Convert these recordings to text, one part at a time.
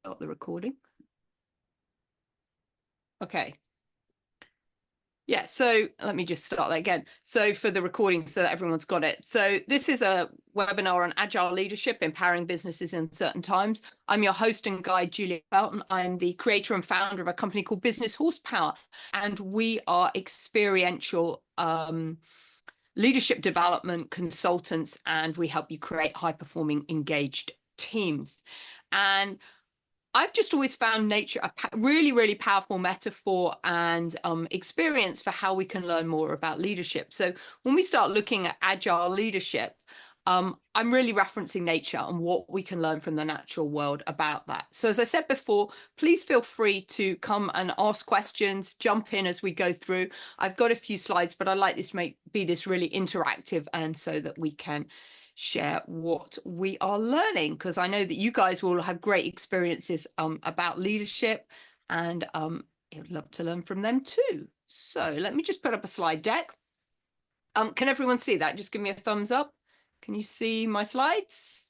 start the recording. Okay. Yeah, so let me just start that again. So for the recording, so that everyone's got it. So this is a webinar on agile leadership, empowering businesses in certain times. I'm your host and guide, Julia Belton. I'm the creator and founder of a company called Business Horsepower, and we are experiential leadership development consultants, and we help you create high-performing, engaged teams. And I've just always found nature a really, really powerful metaphor and experience for how we can learn more about leadership. So when we start looking at agile leadership, I'm really referencing nature and what we can learn from the natural world about that. So as I said before, please feel free to come and ask questions, jump in as we go through. I've got a few slides, but I like this to be this really interactive, and so that we can share what we are learning, because I know that you guys will have great experiences about leadership, and I would love to learn from them too. So let me just put up a slide deck. Can everyone see that? Just give me a thumbs up. Can you see my slides?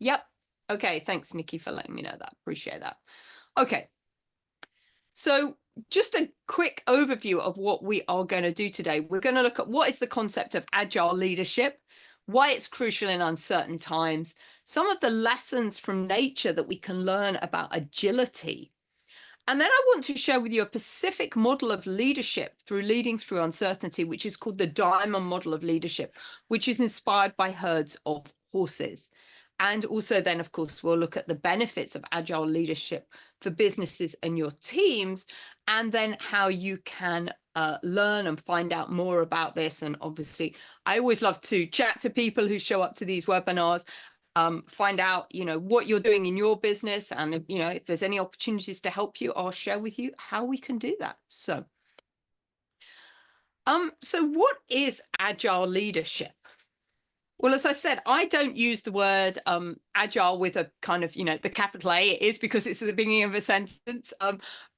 Yep. Okay, thanks, Nikki, for letting me know that. Appreciate that. Okay. So just a quick overview of what we are going to do today. We're going to look at what is the concept of agile leadership, why it's crucial in uncertain times, some of the lessons from nature that we can learn about agility. And then I want to share with you a specific model of leadership through leading through uncertainty, which is called the diamond model of leadership, which is inspired by herds of horses. And also then, of course, we'll look at the benefits of agile leadership for businesses and your teams, and then how you can learn and find out more about this. And obviously, I always love to chat to people who show up to these webinars, find out, what you're doing in your business. And, if there's any opportunities to help you, I'll share with you how we can do that. So what is agile leadership? Well, as I said, I don't use the word agile with a kind of, the capital A. It is because it's at the beginning of a sentence.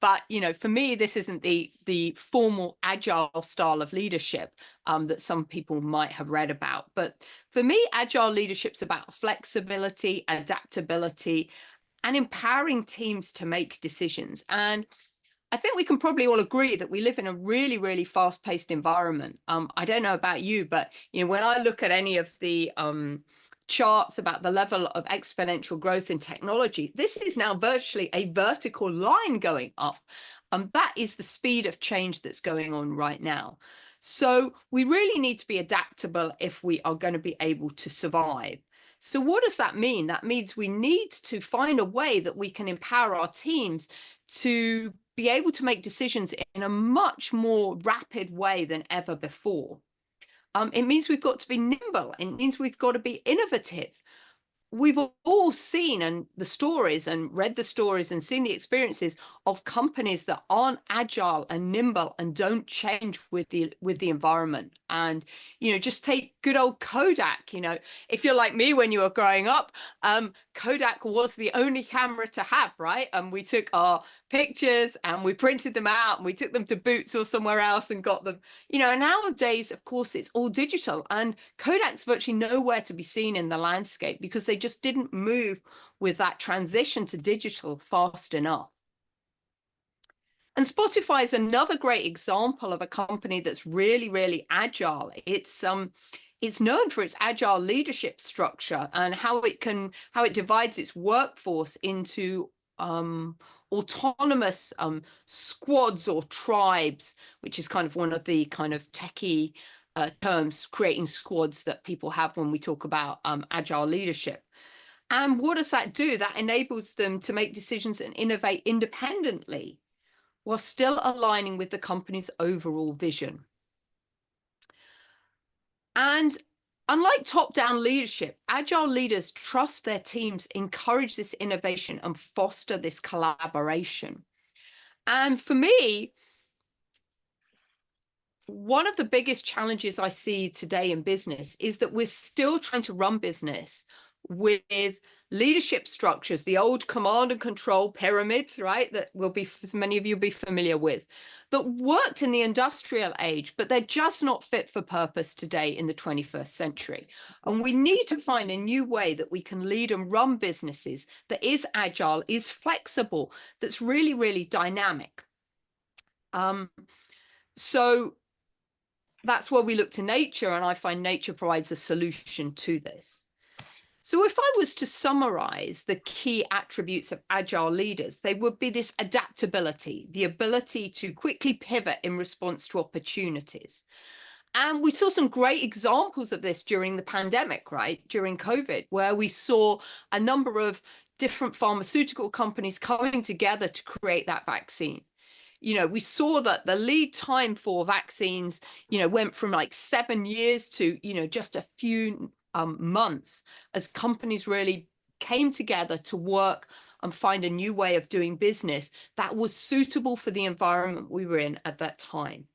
But, for me, this isn't the formal agile style of leadership that some people might have read about. But for me, agile leadership's about flexibility, adaptability, and empowering teams to make decisions. And I think we can probably all agree that we live in a really, really fast-paced environment. I don't know about you, but when I look at any of the charts about the level of exponential growth in technology, this is now virtually a vertical line going up. That is the speed of change that's going on right now. So we really need to be adaptable if we are going to be able to survive. So what does that mean? That means we need to find a way that we can empower our teams to be able to make decisions in a much more rapid way than ever before. It means we've got to be nimble. It means we've got to be innovative. We've all seen the stories and read the stories and seen the experiences of companies that aren't agile and nimble and don't change with the environment. And just take good old Kodak. If you're like me, when you were growing up, Kodak was the only camera to have, right? And we took our pictures and we printed them out and we took them to Boots or somewhere else and got them. Nowadays, of course, it's all digital, and Kodak's virtually nowhere to be seen in the landscape because they just didn't move with that transition to digital fast enough. And Spotify is another great example of a company that's really, really agile. It's known for its agile leadership structure and how it divides its workforce into autonomous squads or tribes, which is kind of one of the kind of techie terms, creating squads that people have when we talk about agile leadership. And what does that do? That enables them to make decisions and innovate independently while still aligning with the company's overall vision. And unlike top-down leadership, agile leaders trust their teams, encourage this innovation, and foster this collaboration. And for me, one of the biggest challenges I see today in business is that we're still trying to run business with leadership structures, the old command and control pyramids, right, that will be, as many of you will be familiar with, that worked in the industrial age, but they're just not fit for purpose today in the 21st century. And we need to find a new way that we can lead and run businesses that is agile, is flexible, that's really, really dynamic. So that's where we look to nature, and I find nature provides a solution to this. So if I was to summarize the key attributes of agile leaders, they would be this adaptability, the ability to quickly pivot in response to opportunities. And we saw some great examples of this during the pandemic, right? During COVID, where we saw a number of different pharmaceutical companies coming together to create that vaccine. We saw that the lead time for vaccines, went from like 7 years to, just a few months, as companies really came together to work and find a new way of doing business that was suitable for the environment we were in at that time.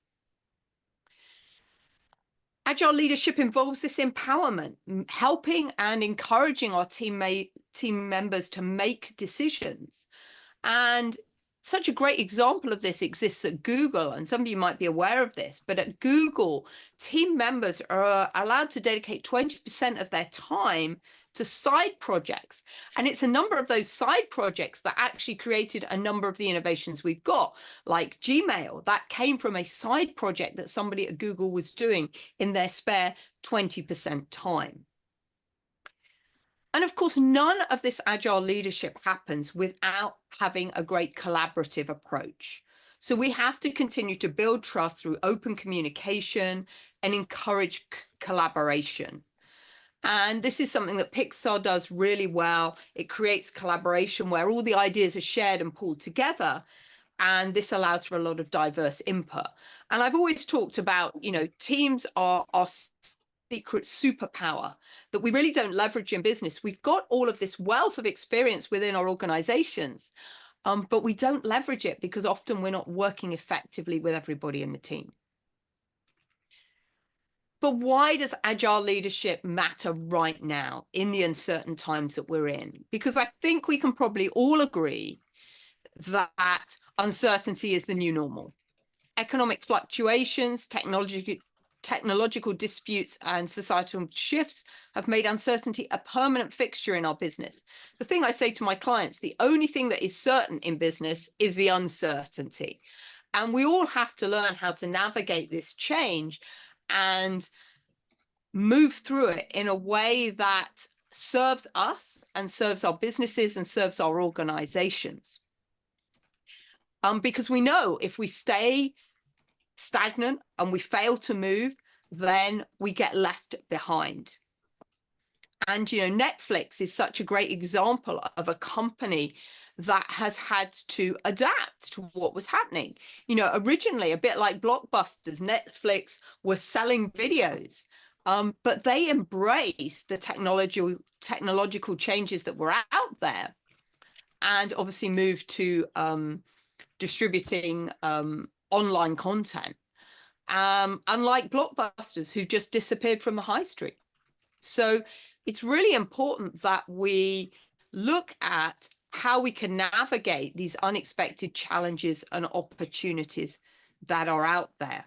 Agile leadership involves this empowerment, helping and encouraging our team members to make decisions. And such a great example of this exists at Google, and some of you might be aware of this, but at Google, team members are allowed to dedicate 20% of their time to side projects. And it's a number of those side projects that actually created a number of the innovations we've got, like Gmail. That came from a side project that somebody at Google was doing in their spare 20% time. And of course, none of this agile leadership happens without having a great collaborative approach. So we have to continue to build trust through open communication and encourage collaboration. And this is something that Pixar does really well. It creates collaboration where all the ideas are shared and pulled together. And this allows for a lot of diverse input. And I've always talked about, teams are secret superpower that we really don't leverage in business. We've got all of this wealth of experience within our organizations, but we don't leverage it because often we're not working effectively with everybody in the team. But why does agile leadership matter right now in the uncertain times that we're in? Because I think we can probably all agree that uncertainty is the new normal. Economic fluctuations, technological disputes, and societal shifts have made uncertainty a permanent fixture in our business. The thing I say to my clients, the only thing that is certain in business is the uncertainty. And we all have to learn how to navigate this change and move through it in a way that serves us and serves our businesses and serves our organizations. Because we know if we stay stagnant and we fail to move, then we get left behind. And, Netflix is such a great example of a company that has had to adapt to what was happening. Originally, a bit like Blockbusters, Netflix was selling videos, but they embraced the technological changes that were out there and obviously moved to distributing online content, unlike Blockbusters, who just disappeared from the high street. So it's really important that we look at how we can navigate these unexpected challenges and opportunities that are out there.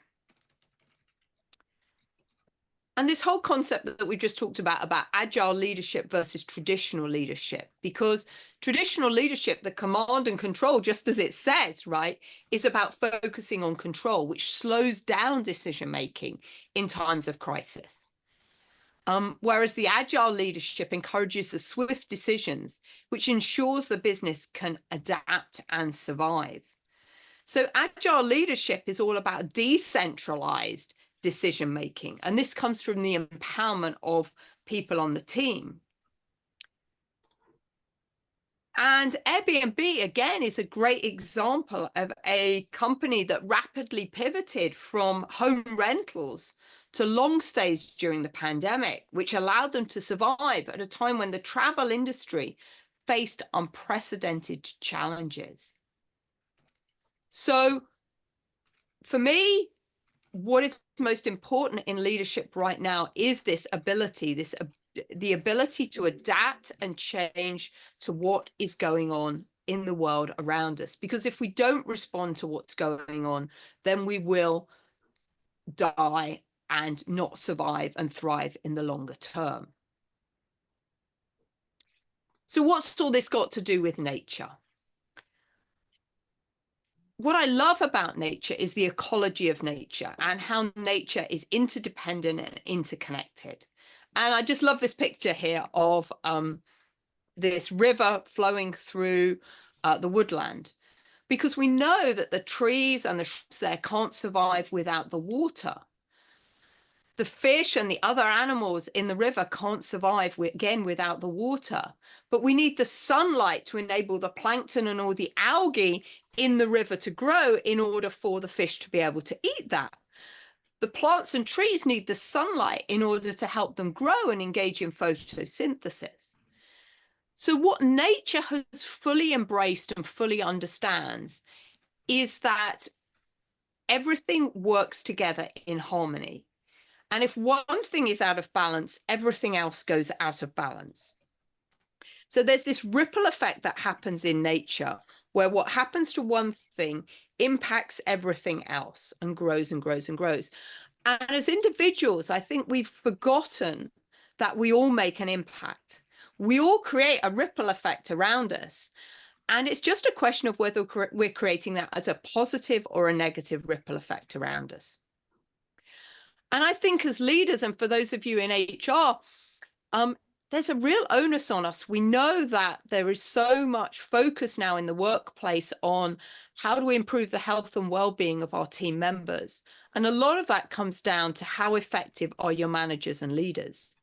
And this whole concept that we just talked about agile leadership versus traditional leadership, because traditional leadership, the command and control, just as it says, right, is about focusing on control, which slows down decision-making in times of crisis. Whereas the agile leadership encourages the swift decisions, which ensures the business can adapt and survive. So agile leadership is all about decentralized decision-making, and this comes from the empowerment of people on the team. And Airbnb, again, is a great example of a company that rapidly pivoted from home rentals to long stays during the pandemic, which allowed them to survive at a time when the travel industry faced unprecedented challenges. So for me, what is most important in leadership right now is this ability, this the ability to adapt and change to what is going on in the world around us. Because if we don't respond to what's going on, then we will die and not survive and thrive in the longer term. So what's all this got to do with nature? What I love about nature is the ecology of nature and how nature is interdependent and interconnected. And I just love this picture here of this river flowing through the woodland, because we know that the trees and the shrubs there can't survive without the water. The fish and the other animals in the river can't survive, again, without the water. But we need the sunlight to enable the plankton and all the algae in the river to grow in order for the fish to be able to eat that. The plants and trees need the sunlight in order to help them grow and engage in photosynthesis. So what nature has fully embraced and fully understands is that everything works together in harmony. And if one thing is out of balance, everything else goes out of balance. So there's this ripple effect that happens in nature, where what happens to one thing impacts everything else and grows and grows and grows. And as individuals, I think we've forgotten that we all make an impact. We all create a ripple effect around us. And it's just a question of whether we're creating that as a positive or a negative ripple effect around us. And I think as leaders, and for those of you in HR, there's a real onus on us. We know that there is so much focus now in the workplace on how do we improve the health and well-being of our team members. And a lot of that comes down to how effective are your managers and leaders.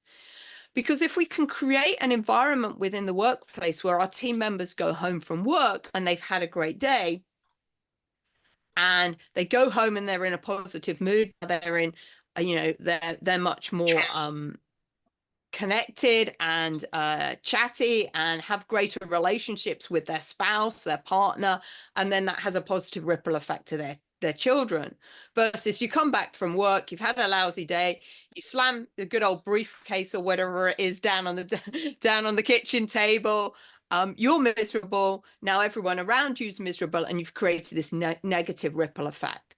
Because if we can create an environment within the workplace where our team members go home from work and they've had a great day, and they go home and they're in a positive mood, they're in, they're much more connected and chatty and have greater relationships with their spouse, their partner, and then that has a positive ripple effect to their children. Versus you come back from work, you've had a lousy day, you slam the good old briefcase or whatever it is down on the kitchen table. You're miserable. Now everyone around you is miserable, and you've created this negative ripple effect.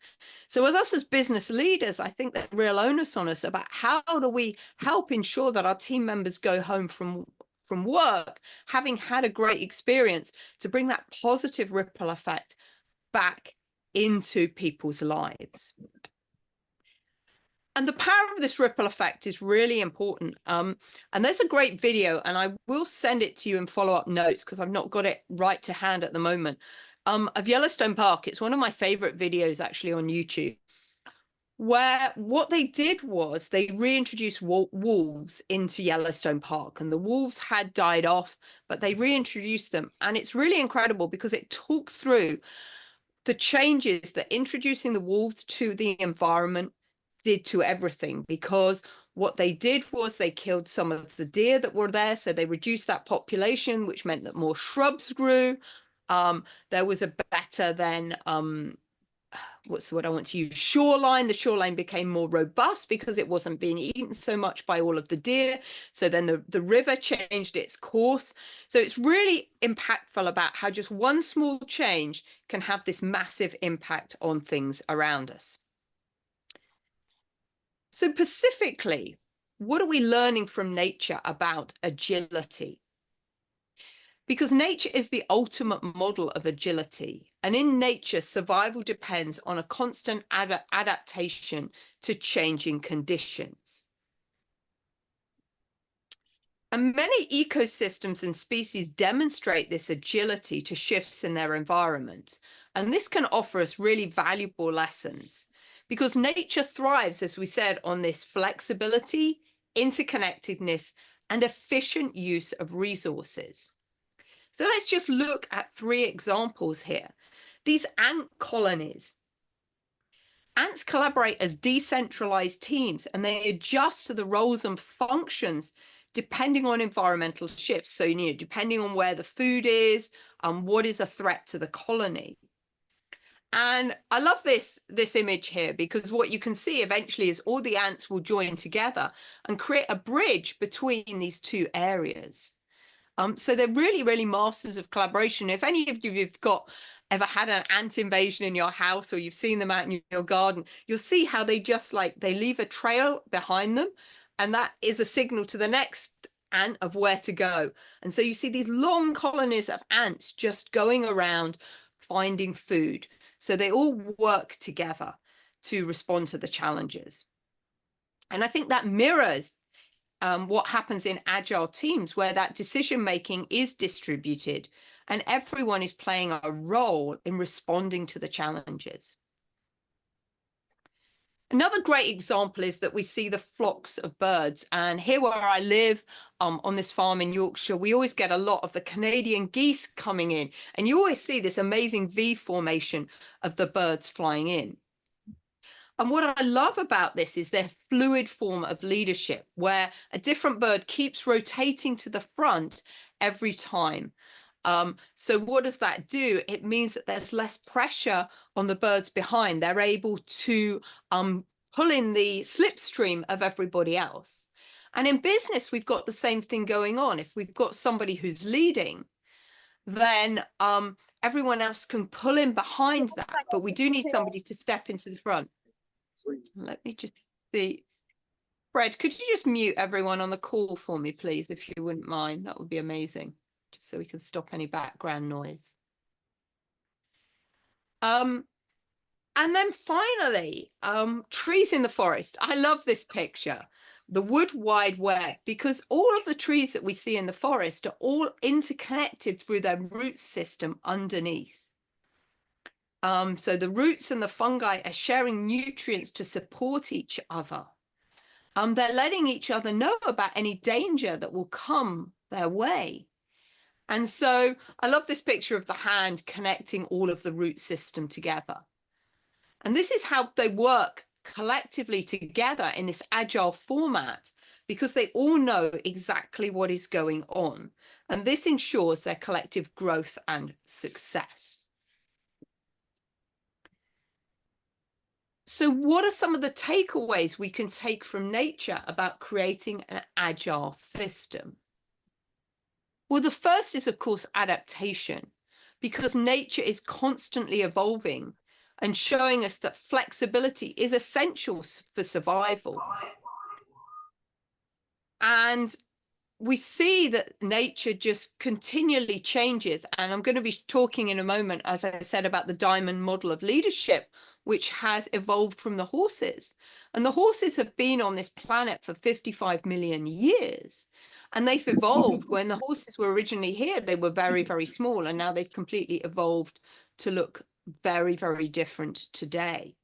So as us as business leaders, I think there's real onus on us about how do we help ensure that our team members go home from work having had a great experience, to bring that positive ripple effect back into people's lives. And the power of this ripple effect is really important. And there's a great video, and I will send it to you in follow-up notes because I've not got it right to hand at the moment, of Yellowstone Park. It's one of my favorite videos actually on YouTube, where what they did was they reintroduced wolves into Yellowstone Park, and the wolves had died off, but they reintroduced them. And it's really incredible because it talks through the changes that introducing the wolves to the environment did to everything. Because what they did was they killed some of the deer that were there, so they reduced that population, which meant that more shrubs grew. There was a better than what's the word I want to use, shoreline. The shoreline became more robust because it wasn't being eaten so much by all of the deer. So then the river changed its course. So it's really impactful about how just one small change can have this massive impact on things around us. So specifically, what are we learning from nature about agility? Because nature is the ultimate model of agility. And in nature, survival depends on a constant adaptation to changing conditions. And many ecosystems and species demonstrate this agility to shifts in their environment. And this can offer us really valuable lessons, because nature thrives, as we said, on this flexibility, interconnectedness, and efficient use of resources. So let's just look at 3 examples here. These ant colonies. Ants collaborate as decentralized teams, and they adjust to the roles and functions depending on environmental shifts. So, depending on where the food is and what is a threat to the colony. And I love this image here, because what you can see eventually is all the ants will join together and create a bridge between these two areas. So they're really, really masters of collaboration. If any of you have ever had an ant invasion in your house, or you've seen them out in your garden, you'll see how they they leave a trail behind them, and that is a signal to the next ant of where to go. And so you see these long colonies of ants just going around finding food. So they all work together to respond to the challenges. And I think that mirrors what happens in agile teams, where that decision making is distributed and everyone is playing a role in responding to the challenges. Another great example is that we see the flocks of birds. And here where I live, on this farm in Yorkshire, we always get a lot of the Canadian geese coming in. And you always see this amazing V formation of the birds flying in. And what I love about this is their fluid form of leadership, where a different bird keeps rotating to the front every time. So what does that do? It means that there's less pressure on the birds behind. They're able to pull in the slipstream of everybody else. And in business, we've got the same thing going on. If we've got somebody who's leading, then everyone else can pull in behind that. But we do need somebody to step into the front. Let me just see. Fred, could you just mute everyone on the call for me, please, if you wouldn't mind? That would be amazing, just so we can stop any background noise. And then finally, trees in the forest. I love this picture, the wood wide web, because all of the trees that we see in the forest are all interconnected through their root system underneath. So the roots and the fungi are sharing nutrients to support each other. They're letting each other know about any danger that will come their way. And so I love this picture of the hand connecting all of the root system together. And this is how they work collectively together in this agile format, because they all know exactly what is going on. And this ensures their collective growth and success. So what are some of the takeaways we can take from nature about creating an agile system? Well, the first is, of course, adaptation, because nature is constantly evolving and showing us that flexibility is essential for survival. And we see that nature just continually changes. And I'm going to be talking in a moment, as I said, about the diamond model of leadership, which has evolved from the horses. And the horses have been on this planet for 55 million years. And they've evolved. When the horses were originally here, they were very, very small. And now they've completely evolved to look very, very different today.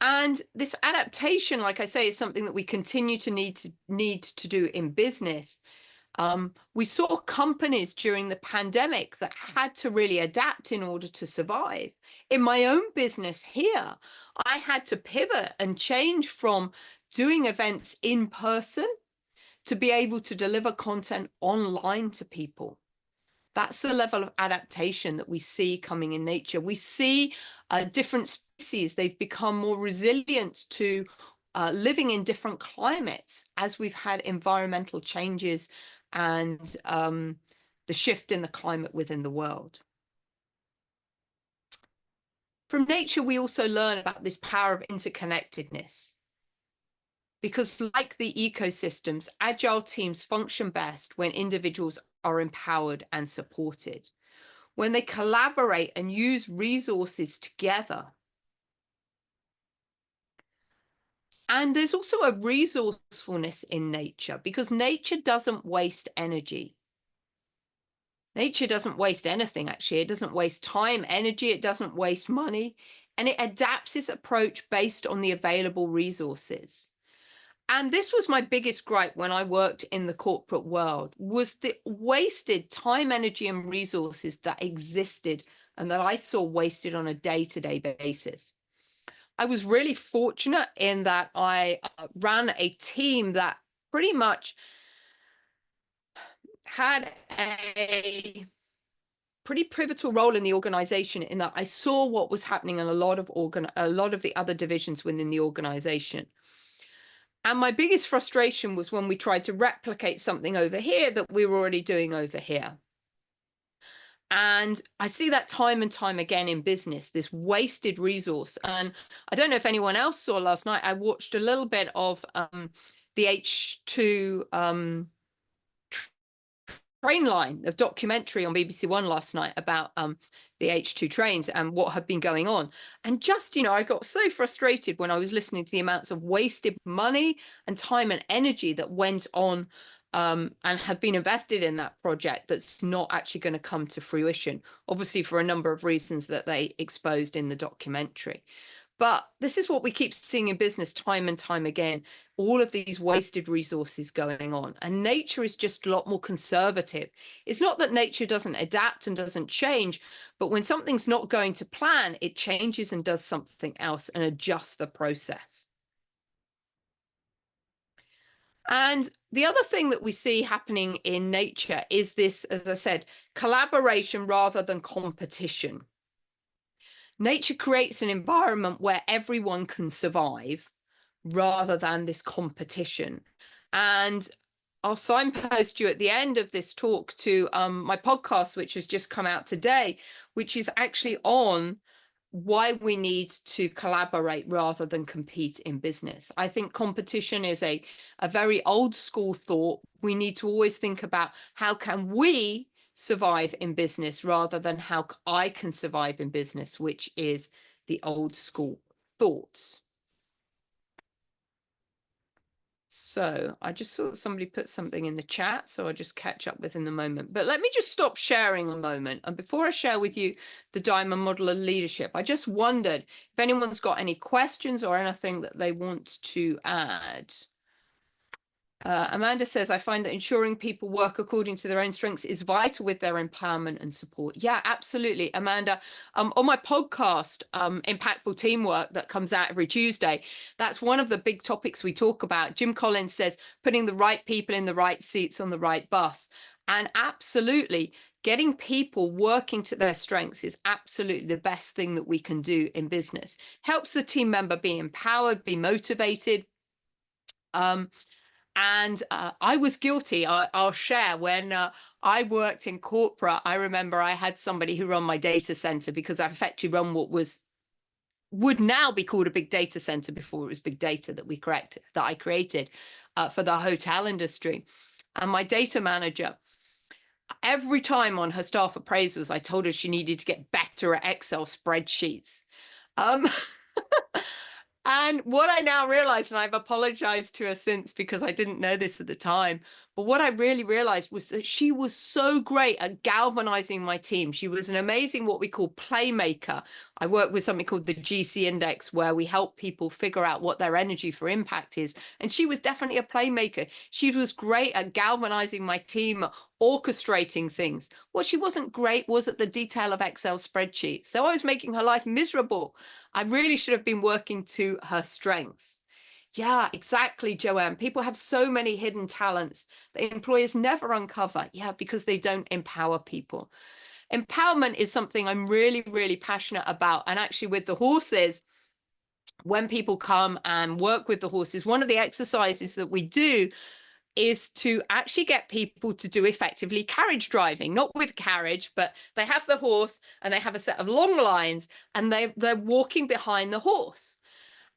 And this adaptation, like I say, is something that we continue to need to do in business. We saw companies during the pandemic that had to really adapt in order to survive. In my own business here, I had to pivot and change from doing events in person to be able to deliver content online to people. That's the level of adaptation that we see coming in nature. We see different species, they've become more resilient to living in different climates as we've had environmental changes and the shift in the climate within the world. From nature, we also learn about this power of interconnectedness. Because like the ecosystems, agile teams function best when individuals are empowered and supported, when they collaborate and use resources together. And there's also a resourcefulness in nature, because nature doesn't waste energy. Nature doesn't waste anything, actually. It doesn't waste time, energy, it doesn't waste money, and it adapts its approach based on the available resources. And this was my biggest gripe when I worked in the corporate world, was the wasted time, energy, and resources that existed and that I saw wasted on a day-to-day basis. I was really fortunate in that I ran a team that pretty much had a pretty pivotal role in the organization in that I saw what was happening in a lot of the other divisions within the organization. And my biggest frustration was when we tried to replicate something over here that we were already doing over here. And I see that time and time again in business, this wasted resource. And I don't know if anyone else saw last night, I watched a little bit of the H2 train line, a documentary on BBC One last night about the H2 trains and what had been going on. And just, I got so frustrated when I was listening to the amounts of wasted money and time and energy that went on and have been invested in that project that's not actually going to come to fruition, obviously for a number of reasons that they exposed in the documentary. But this is what we keep seeing in business time and time again, all of these wasted resources going on. And nature is just a lot more conservative. It's not that nature doesn't adapt and doesn't change, but when something's not going to plan, it changes and does something else and adjusts the process. And the other thing that we see happening in nature is this, as I said, collaboration rather than competition. Nature creates an environment where everyone can survive rather than this competition. And I'll signpost you at the end of this talk to my podcast, which has just come out today, which is actually on why we need to collaborate rather than compete in business. I think competition is a very old school thought. We need to always think about how can we survive in business rather than how I can survive in business, which is the old school thoughts. So I just saw somebody put something in the chat, so I'll just catch up with in the moment. But let me just stop sharing a moment. And before I share with you the diamond model of leadership, I just wondered if anyone's got any questions or anything that they want to add. Amanda says, I find that ensuring people work according to their own strengths is vital with their empowerment and support. Yeah, absolutely, Amanda. On my podcast, Impactful Teamwork, that comes out every Tuesday, that's one of the big topics we talk about. Jim Collins says, putting the right people in the right seats on the right bus. And absolutely, getting people working to their strengths is absolutely the best thing that we can do in business. Helps the team member be empowered, be motivated. And I was guilty, I'll share, when I worked in corporate, I remember I had somebody who ran my data center because I effectively run what would now be called a big data center before it was big data that I created for the hotel industry. And my data manager, every time on her staff appraisals, I told her she needed to get better at Excel spreadsheets. And what I now realize, and I've apologized to her since because I didn't know this at the time, but what I really realized was that she was so great at galvanizing my team. She was an amazing, what we call playmaker. I work with something called the GC Index, where we help people figure out what their energy for impact is. And she was definitely a playmaker. She was great at galvanizing my team, orchestrating things. What she wasn't great was at the detail of Excel spreadsheets. So I was making her life miserable. I really should have been working to her strengths. Yeah, exactly, Joanne. People have so many hidden talents that employers never uncover. Yeah, because they don't empower people. Empowerment is something I'm really, really passionate about. And actually with the horses, when people come and work with the horses, one of the exercises that we do is to actually get people to do effectively carriage driving, not with carriage, but they have the horse and they have a set of long lines and they're walking behind the horse.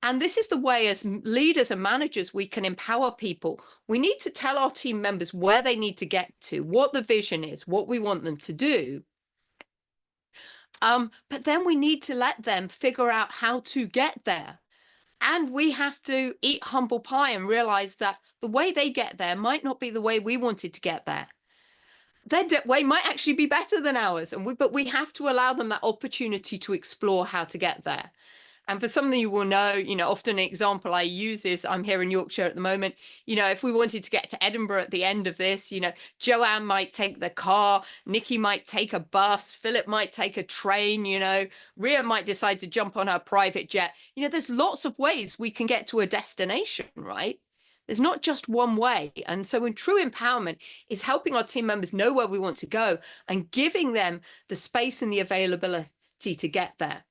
And this is the way, as leaders and managers, we can empower people. We need to tell our team members where they need to get to, what the vision is, what we want them to do. But then we need to let them figure out how to get there. And we have to eat humble pie and realize that the way they get there might not be the way we wanted to get there. Their way might actually be better than ours, but we have to allow them that opportunity to explore how to get there. And for something you will know, often an example I use is I'm here in Yorkshire at the moment. If we wanted to get to Edinburgh at the end of this, Joanne might take the car, Nikki might take a bus, Philip might take a train, Ria might decide to jump on her private jet. There's lots of ways we can get to a destination, right? There's not just one way. And so in true empowerment is helping our team members know where we want to go and giving them the space and the availability to get there.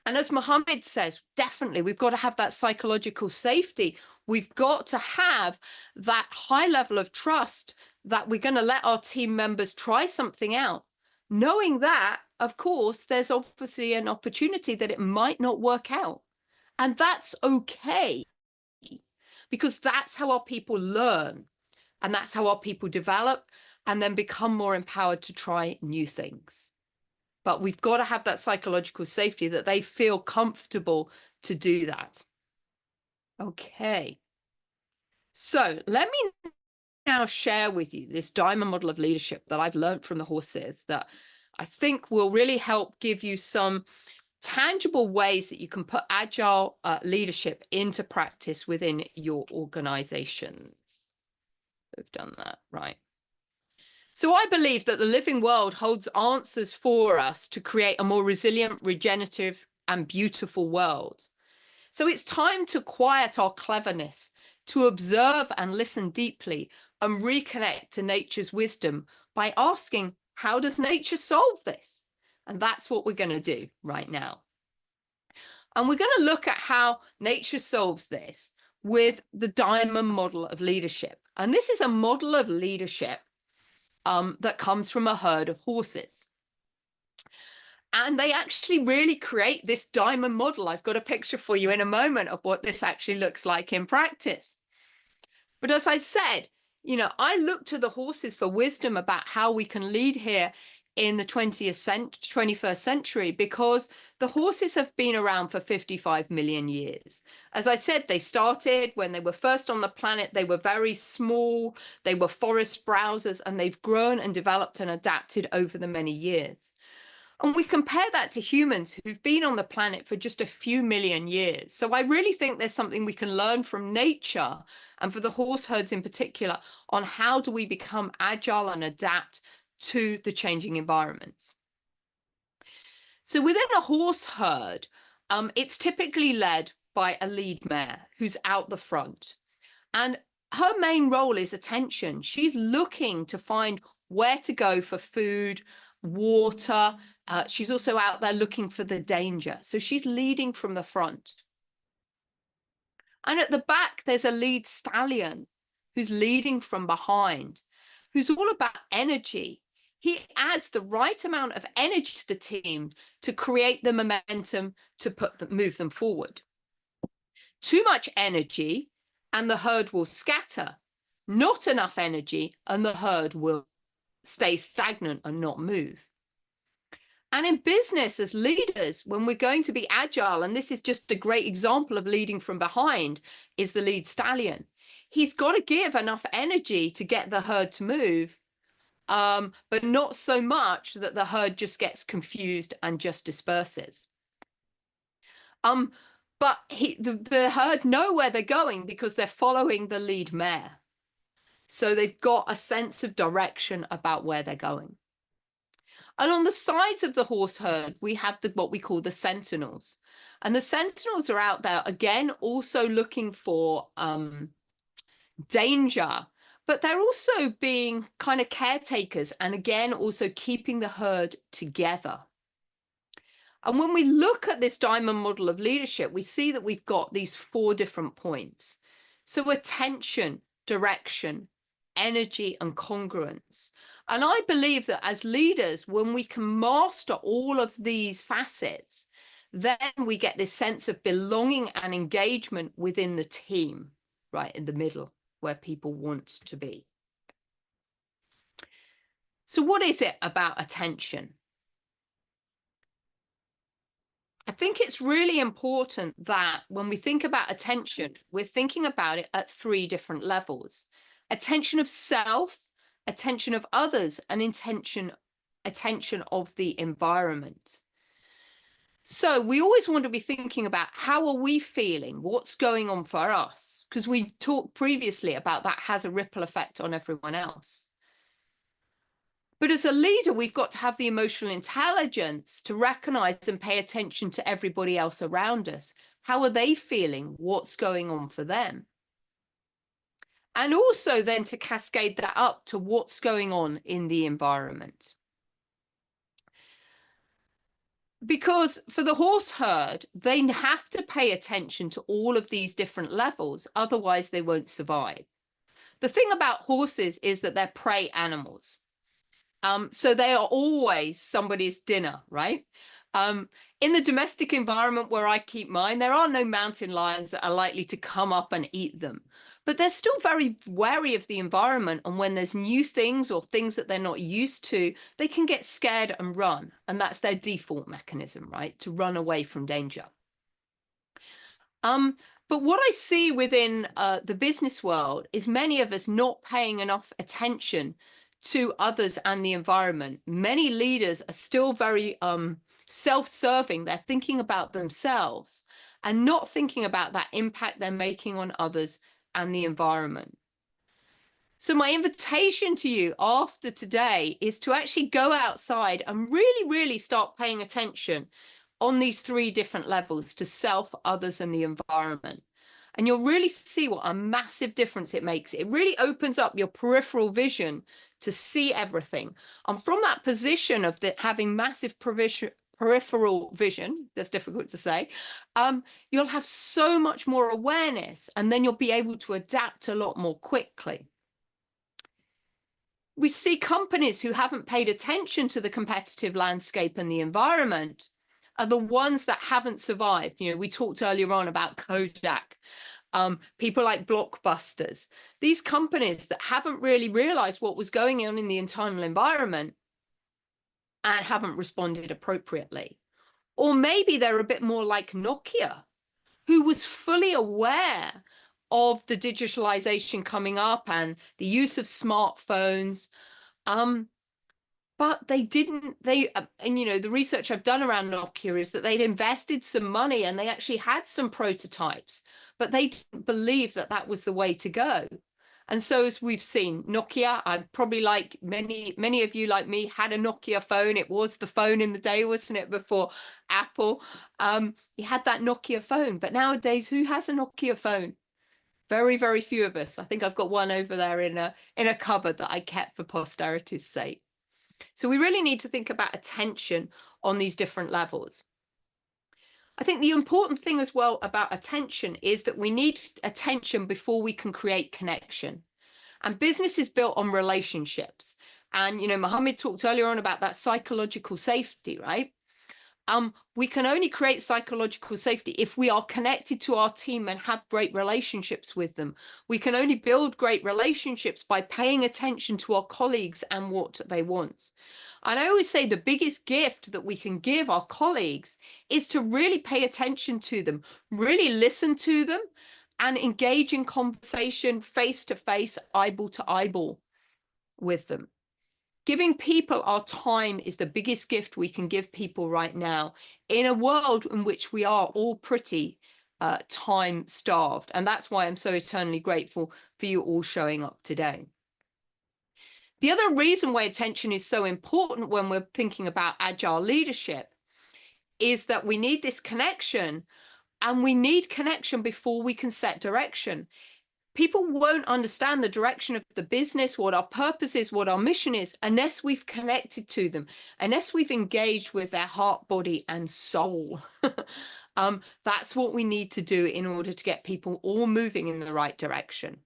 And as Mohammed says, definitely, we've got to have that psychological safety. We've got to have that high level of trust that we're going to let our team members try something out. Knowing that, of course, there's obviously an opportunity that it might not work out. And that's okay, because that's how our people learn. And that's how our people develop and then become more empowered to try new things. But we've got to have that psychological safety that they feel comfortable to do that. Okay. So let me now share with you this diamond model of leadership that I've learned from the horses that I think will really help give you some tangible ways that you can put agile leadership into practice within your organizations. We've done that, right. So I believe that the living world holds answers for us to create a more resilient, regenerative, and beautiful world. So it's time to quiet our cleverness, to observe and listen deeply, and reconnect to nature's wisdom by asking, how does nature solve this? And that's what we're going to do right now. And we're going to look at how nature solves this with the diamond model of leadership. And this is a model of leadership that comes from a herd of horses. And they actually really create this diamond model. I've got a picture for you in a moment of what this actually looks like in practice. But as I said, you know, I look to the horses for wisdom about how we can lead here in the 21st century, because the horses have been around for 55 million years. As I said, they started when they were first on the planet. They were very small. They were forest browsers, and they've grown and developed and adapted over the many years. And we compare that to humans who've been on the planet for just a few million years. So I really think there's something we can learn from nature, and for the horse herds in particular, on how do we become agile and adapt to the changing environments. So within a horse herd, it's typically led by a lead mare who's out the front. And her main role is attention. She's looking to find where to go for food, water. She's also out there looking for the danger. So she's leading from the front. And at the back, there's a lead stallion who's leading from behind, who's all about energy. He adds the right amount of energy to the team to create the momentum to move them forward. Too much energy and the herd will scatter. Not enough energy and the herd will stay stagnant and not move. And in business, as leaders, when we're going to be agile, and this is just a great example of leading from behind, is the lead stallion. He's got to give enough energy to get the herd to move, but not so much that the herd just gets confused and just disperses. But the herd know where they're going because they're following the lead mare. So they've got a sense of direction about where they're going. And on the sides of the horse herd, we have what we call the sentinels. And the sentinels are out there, again, also looking for danger, but they're also being kind of caretakers and, again, also keeping the herd together. And when we look at this diamond model of leadership, we see that we've got these 4 different points. So attention, direction, energy, and congruence. And I believe that as leaders, when we can master all of these facets, then we get this sense of belonging and engagement within the team, right in the middle, where people want to be. So what is it about attention? I think it's really important that when we think about attention, we're thinking about it at 3 different levels. Attention of self, attention of others, and attention of the environment. So we always want to be thinking about how are we feeling? What's going on for us? Because we talked previously about that has a ripple effect on everyone else. But as a leader, we've got to have the emotional intelligence to recognize and pay attention to everybody else around us. How are they feeling? What's going on for them? and also then to cascade that up to what's going on in the environment. Because for the horse herd, they have to pay attention to all of these different levels, otherwise they won't survive. The thing about horses is that they're prey animals. So they are always somebody's dinner, right? In the domestic environment where I keep mine, there are no mountain lions that are likely to come up and eat them. But they're still very wary of the environment. And when there's new things or things that they're not used to, they can get scared and run. And that's their default mechanism, right? To run away from danger. But what I see within the business world is many of us not paying enough attention to others and the environment. Many leaders are still very self-serving. They're thinking about themselves and not thinking about that impact they're making on others and the environment. So my invitation to you after today is to actually go outside and really, really start paying attention on these three different levels to self, others, and the environment. And you'll really see what a massive difference it makes. It really opens up your peripheral vision to see everything. And from that position of having massive peripheral vision, that's difficult to say, you'll have so much more awareness, and then you'll be able to adapt a lot more quickly. We see companies who haven't paid attention to the competitive landscape and the environment are the ones that haven't survived. You know, we talked earlier on about Kodak, people like Blockbusters, these companies that haven't really realized what was going on in the internal environment and haven't responded appropriately. Or maybe they're a bit more like Nokia, who was fully aware of the digitalization coming up and the use of smartphones. But they didn't, and you know, the research I've done around Nokia is that they'd invested some money and they actually had some prototypes, but they didn't believe that that was the way to go. And so as we've seen, Nokia, I probably, like many of you like me, had a Nokia phone. It was the phone in the day, wasn't it, before Apple? You had that Nokia phone, but nowadays, who has a Nokia phone? Very, very few of us. I think I've got one over there in a cupboard that I kept for posterity's sake. So we really need to think about attention on these different levels. I think the important thing as well about attention is that we need attention before we can create connection. And business is built on relationships. And, you know, Mohammed talked earlier on about that psychological safety, right? We can only create psychological safety if we are connected to our team and have great relationships with them. We can only build great relationships by paying attention to our colleagues and what they want. And I always say the biggest gift that we can give our colleagues is to really pay attention to them, really listen to them, and engage in conversation face to face, eyeball to eyeball with them. Giving people our time is the biggest gift we can give people right now in a world in which we are all pretty time starved. And that's why I'm so eternally grateful for you all showing up today. The other reason why attention is so important when we're thinking about agile leadership is that we need this connection, and we need connection before we can set direction. People won't understand the direction of the business, what our purpose is, what our mission is, unless we've connected to them, unless we've engaged with their heart, body, and soul. That's what we need to do in order to get people all moving in the right direction.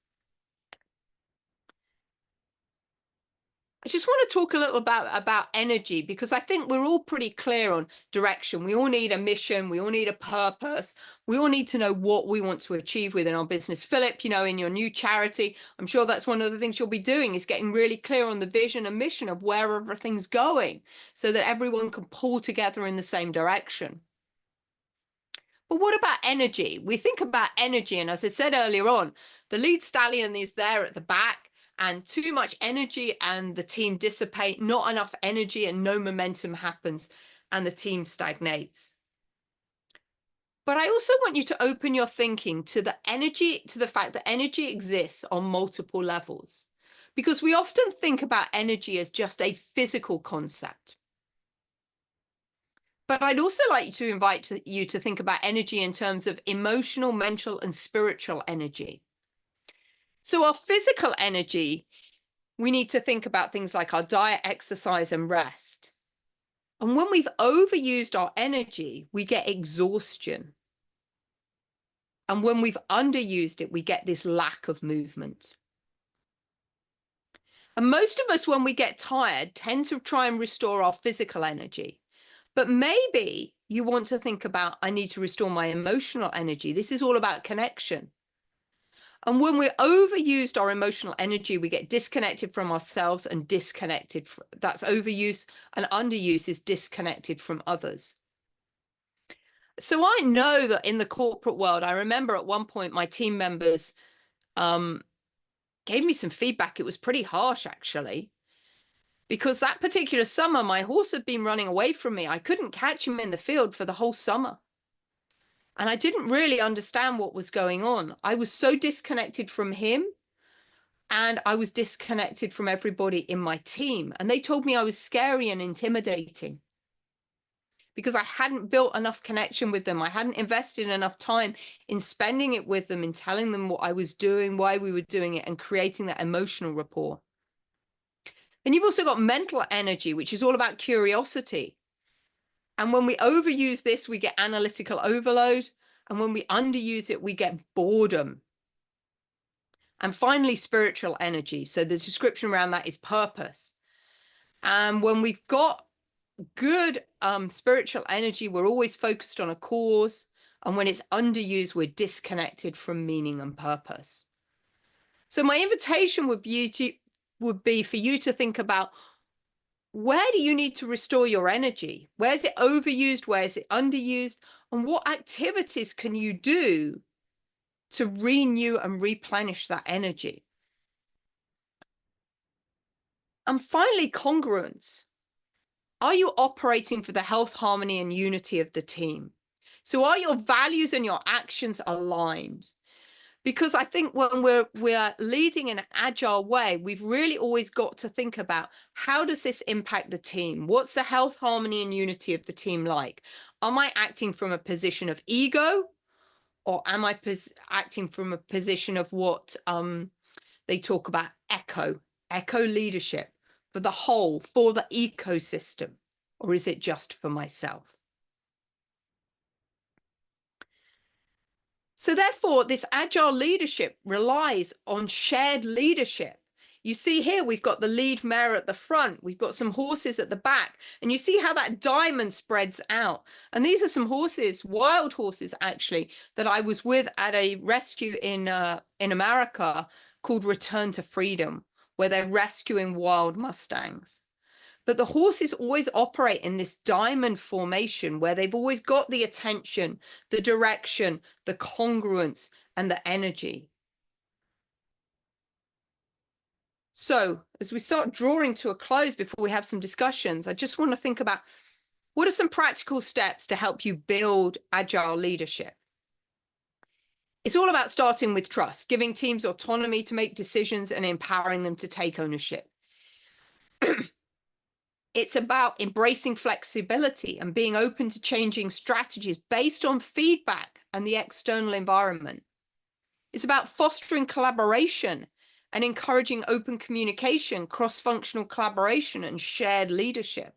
I just want to talk a little about energy, because I think we're all pretty clear on direction. We all need a mission. We all need a purpose. We all need to know what we want to achieve within our business. Philip, you know, in your new charity, I'm sure that's one of the things you'll be doing, is getting really clear on the vision and mission of where everything's going so that everyone can pull together in the same direction. But what about energy? We think about energy, and as I said earlier on, the lead stallion is there at the back. And too much energy and the team dissipate, not enough energy and no momentum happens and the team stagnates. But I also want you to open your thinking to the energy, to the fact that energy exists on multiple levels, because we often think about energy as just a physical concept. But I'd also like to invite you to think about energy in terms of emotional, mental, and spiritual energy. So our physical energy, we need to think about things like our diet, exercise, and rest. And when we've overused our energy, we get exhaustion. And when we've underused it, we get this lack of movement. And most of us, when we get tired, tend to try and restore our physical energy. But maybe you want to think about, I need to restore my emotional energy. This is all about connection. And when we're overused our emotional energy, we get disconnected from ourselves and disconnected. That's overuse, and underuse is disconnected from others. So I know that in the corporate world, I remember at one point my team members gave me some feedback. It was pretty harsh, actually, because that particular summer, my horse had been running away from me. I couldn't catch him in the field for the whole summer. And I didn't really understand what was going on. I was so disconnected from him, and I was disconnected from everybody in my team. And they told me I was scary and intimidating because I hadn't built enough connection with them. I hadn't invested enough time in spending it with them, in telling them what I was doing, why we were doing it, and creating that emotional rapport. And you've also got mental energy, which is all about curiosity. And when we overuse this, we get analytical overload. And when we underuse it, we get boredom. And finally, spiritual energy. So the description around that is purpose. And when we've got good spiritual energy, we're always focused on a cause. And when it's underused, we're disconnected from meaning and purpose. So my invitation would be for you to think about, where do you need to restore your energy? Where is it overused? Where is it underused? And what activities can you do to renew and replenish that energy? And finally, congruence. Are you operating for the health, harmony, and unity of the team? So are your values and your actions aligned? Because I think when we're leading in an agile way, we've really always got to think about, how does this impact the team? What's the health, harmony, and unity of the team like? Am I acting from a position of ego, or am I acting from a position of what they talk about, eco leadership, for the whole, for the ecosystem, or is it just for myself? So therefore, this agile leadership relies on shared leadership. You see here, we've got the lead mare at the front. We've got some horses at the back. And you see how that diamond spreads out. And these are some horses, wild horses, actually, that I was with at a rescue in America called Return to Freedom, where they're rescuing wild Mustangs. But the horses always operate in this diamond formation, where they've always got the attention, the direction, the congruence, and the energy. So as we start drawing to a close before we have some discussions, I just want to think about, what are some practical steps to help you build agile leadership? It's all about starting with trust, giving teams autonomy to make decisions and empowering them to take ownership. It's about embracing flexibility and being open to changing strategies based on feedback and the external environment. It's about fostering collaboration and encouraging open communication, cross-functional collaboration, and shared leadership.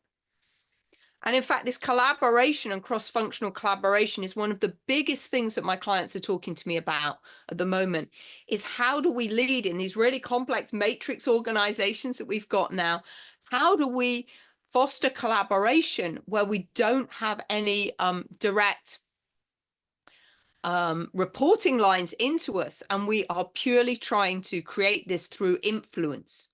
And in fact, this collaboration and cross-functional collaboration is one of the biggest things that my clients are talking to me about at the moment, is how do we lead in these really complex matrix organizations that we've got now? How do we foster collaboration where we don't have any direct reporting lines into us, and we are purely trying to create this through influence?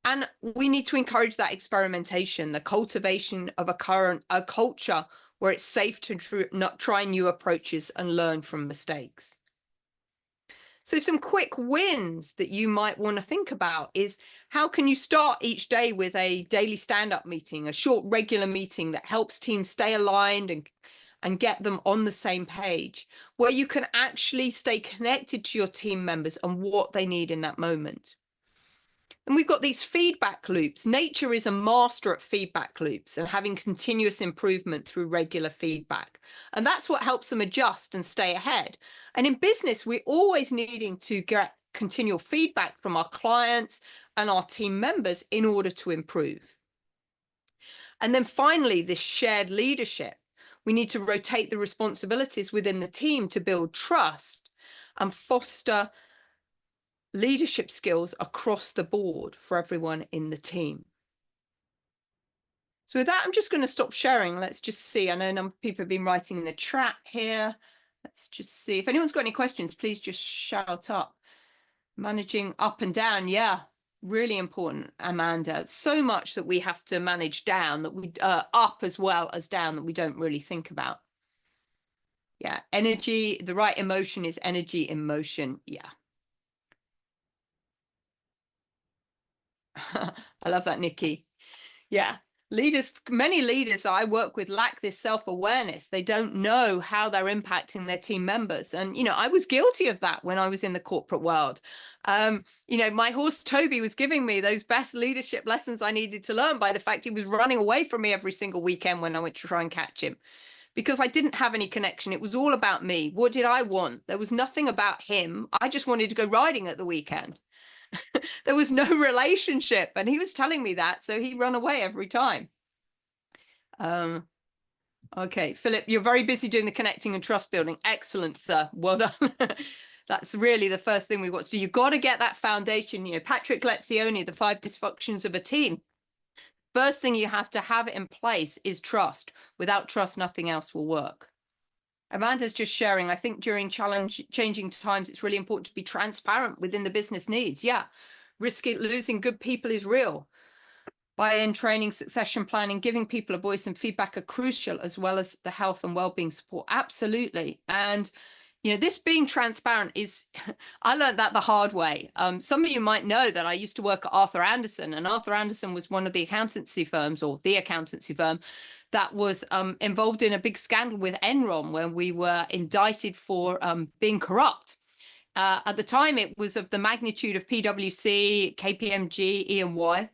And we need to encourage that experimentation, the cultivation of a culture where it's safe to not try new approaches and learn from mistakes. So some quick wins that you might want to think about is, how can you start each day with a daily stand-up meeting, a short regular meeting that helps teams stay aligned and get them on the same page, where you can actually stay connected to your team members and what they need in that moment. And we've got these feedback loops. Nature is a master at feedback loops and having continuous improvement through regular feedback. And that's what helps them adjust and stay ahead. And in business, we're always needing to get continual feedback from our clients and our team members in order to improve. And then finally, this shared leadership. We need to rotate the responsibilities within the team to build trust and foster leadership skills across the board for everyone in the team. So with that, I'm just going to stop sharing. Let's just see. I know a number of people have been writing in the chat here. Let's just see. If anyone's got any questions, please just shout up. Managing up and down. Yeah, really important, Amanda. So much that we have to manage down, that we up as well as down, that we don't really think about. Yeah, energy, the right emotion is energy in motion. Yeah. I love that, Nikki. Yeah. Many leaders that I work with lack this self-awareness. They don't know how they're impacting their team members. And, I was guilty of that when I was in the corporate world. My horse Toby was giving me those best leadership lessons I needed to learn by the fact he was running away from me every single weekend when I went to try and catch him, because I didn't have any connection. It was all about me. What did I want? There was nothing about him. I just wanted to go riding at the weekend. There was no relationship, and he was telling me that, so he ran away every time. Okay, Philip, you're very busy doing the connecting and trust building. Excellent, sir. Well done. That's really the first thing we've got to do. You've got to get that foundation. Patrick Lencioni, the 5 dysfunctions of a team. First thing you have to have in place is trust. Without trust, nothing else will work. Amanda's just sharing, I think during changing times, it's really important to be transparent within the business needs. Yeah, losing good people is real. Buy-in, training, succession planning, giving people a voice and feedback are crucial, as well as the health and well-being support. Absolutely. And this being transparent is, I learned that the hard way. Some of you might know that I used to work at Arthur Andersen, and Arthur Andersen was one of the accountancy firms, or the accountancy firm, that was involved in a big scandal with Enron, where we were indicted for being corrupt. At the time, it was of the magnitude of PwC, KPMG, E&Y.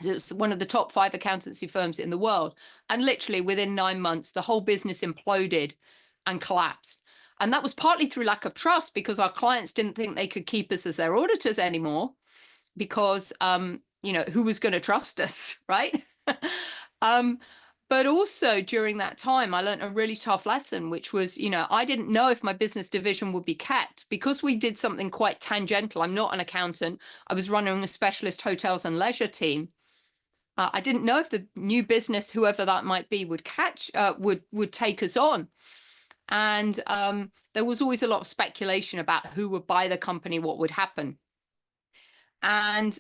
So it was one of the top 5 accountancy firms in the world. And literally within 9 months, the whole business imploded and collapsed. And that was partly through lack of trust, because our clients didn't think they could keep us as their auditors anymore, because, who was going to trust us, right? But also during that time, I learned a really tough lesson, which was, I didn't know if my business division would be kept, because we did something quite tangential. I'm not an accountant. I was running a specialist hotels and leisure team. I didn't know if the new business, whoever that might be, would take us on. And there was always a lot of speculation about who would buy the company, what would happen. And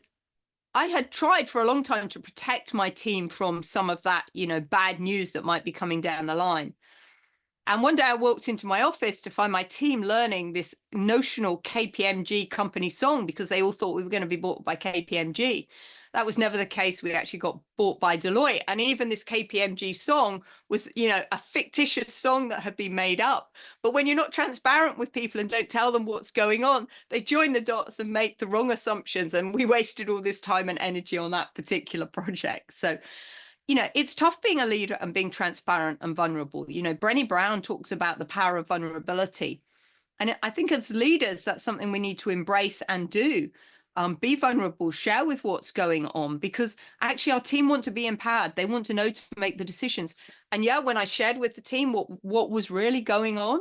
I had tried for a long time to protect my team from some of that, bad news that might be coming down the line. And one day I walked into my office to find my team learning this notional KPMG company song, because they all thought we were going to be bought by KPMG. That was never the case. We actually got bought by Deloitte. And even this KPMG song was, a fictitious song that had been made up. But when you're not transparent with people and don't tell them what's going on, they join the dots and make the wrong assumptions. And we wasted all this time and energy on that particular project. So, it's tough being a leader and being transparent and vulnerable. Brené Brown talks about the power of vulnerability. And I think as leaders, that's something we need to embrace and do. Be vulnerable, share with what's going on, because actually our team want to be empowered. They want to know to make the decisions. And yeah, when I shared with the team what was really going on,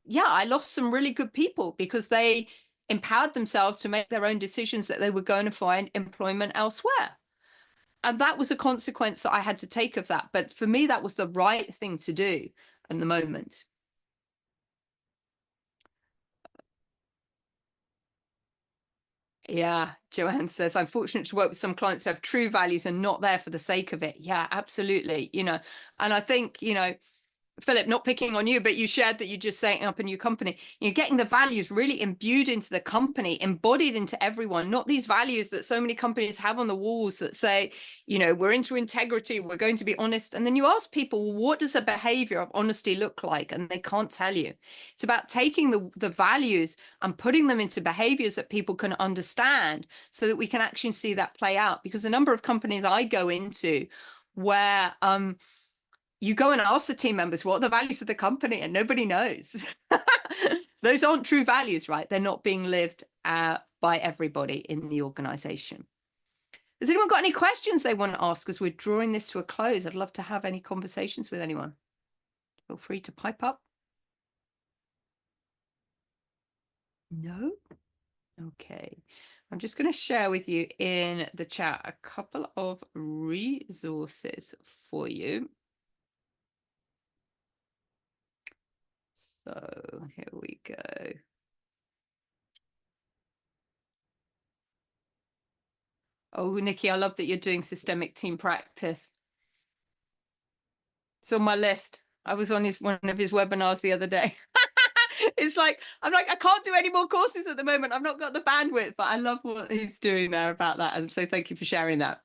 yeah, I lost some really good people, because they empowered themselves to make their own decisions that they were going to find employment elsewhere. And that was a consequence that I had to take of that. But for me, that was the right thing to do in the moment. Yeah, Joanne says, I'm fortunate to work with some clients who have true values and not there for the sake of it. Yeah, absolutely. And I think, Philip, not picking on you, but you shared that you're just setting up a new company. You're getting the values really imbued into the company, embodied into everyone, not these values that so many companies have on the walls that say, we're into integrity, we're going to be honest. And then you ask people, what does a behavior of honesty look like? And they can't tell you. It's about taking the values and putting them into behaviors that people can understand, so that we can actually see that play out. Because a number of companies I go into where, you go and ask the team members, what are the values of the company? And nobody knows. Those aren't true values, right? They're not being lived by everybody in the organization. Has anyone got any questions they want to ask as we're drawing this to a close? I'd love to have any conversations with anyone. Feel free to pipe up. No? Okay. I'm just going to share with you in the chat a couple of resources for you. So here we go. Oh, Nikki, I love that you're doing systemic team practice. It's on my list. I was on one of his webinars the other day. It's like, I'm like, I can't do any more courses at the moment. I've not got the bandwidth, but I love what he's doing there about that. And so thank you for sharing that.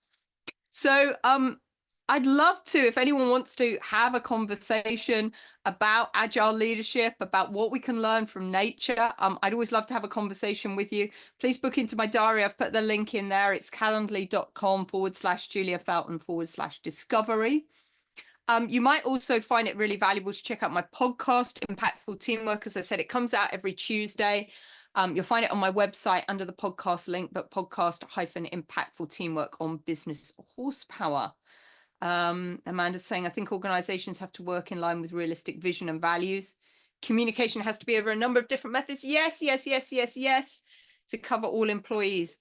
So I'd love to, if anyone wants to have a conversation about agile leadership, about what we can learn from nature, I'd always love to have a conversation with you. Please book into my diary. I've put the link in there. It's calendly.com/Julia Felton/discovery. You might also find it really valuable to check out my podcast, Impactful Teamwork. As I said, it comes out every Tuesday. You'll find it on my website under the podcast link, but podcast-impactful teamwork on business horsepower. Amanda's saying, I think organizations have to work in line with realistic vision and values. Communication has to be over a number of different methods. Yes, yes, yes, yes, yes. To cover all employees.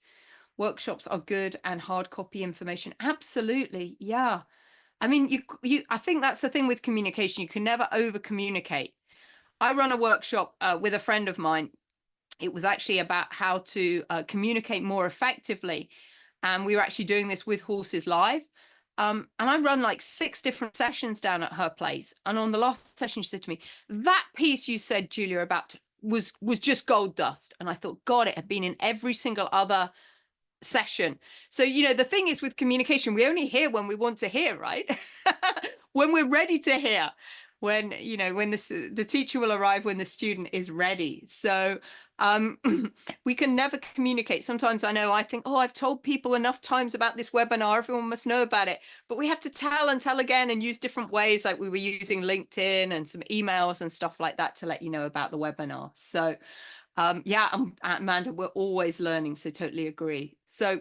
Workshops are good and hard copy information. Absolutely. Yeah. I mean, I think that's the thing with communication. You can never over communicate. I run a workshop with a friend of mine. It was actually about how to communicate more effectively. And we were actually doing this with Horses Live. And I run like 6 different sessions down at her place. And on the last session, she said to me, that piece you said, Julia, about was just gold dust. And I thought, God, it had been in every single other session. So, you know, the thing is with communication, we only hear when we want to hear, right? When we're ready to hear, when, you know, when the teacher will arrive when the student is ready. So we can never communicate. Sometimes I think, oh, I've told people enough times about this webinar, everyone must know about it, but we have to tell and tell again and use different ways, like we were using LinkedIn and some emails and stuff like that to let you know about the webinar. So yeah, Amanda, we're always learning, so totally agree. So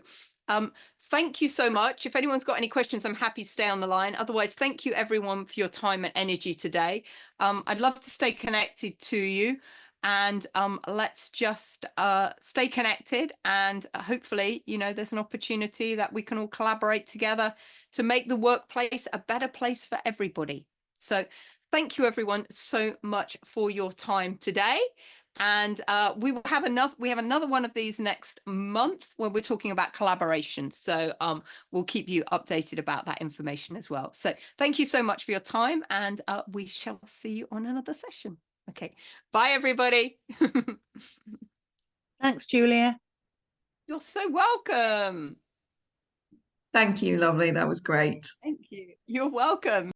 thank you so much. If anyone's got any questions, I'm happy to stay on the line. Otherwise, thank you everyone for your time and energy today. I'd love to stay connected to you, and let's just stay connected, and hopefully, you know, there's an opportunity that we can all collaborate together to make the workplace a better place for everybody. So thank you everyone so much for your time today. And we have another one of these next month where we're talking about collaboration. So we'll keep you updated about that information as well. So thank you so much for your time, and we shall see you on another session. Okay, bye everybody. Thanks, Julia. You're so welcome. Thank you, lovely. That was great. Thank you. You're welcome.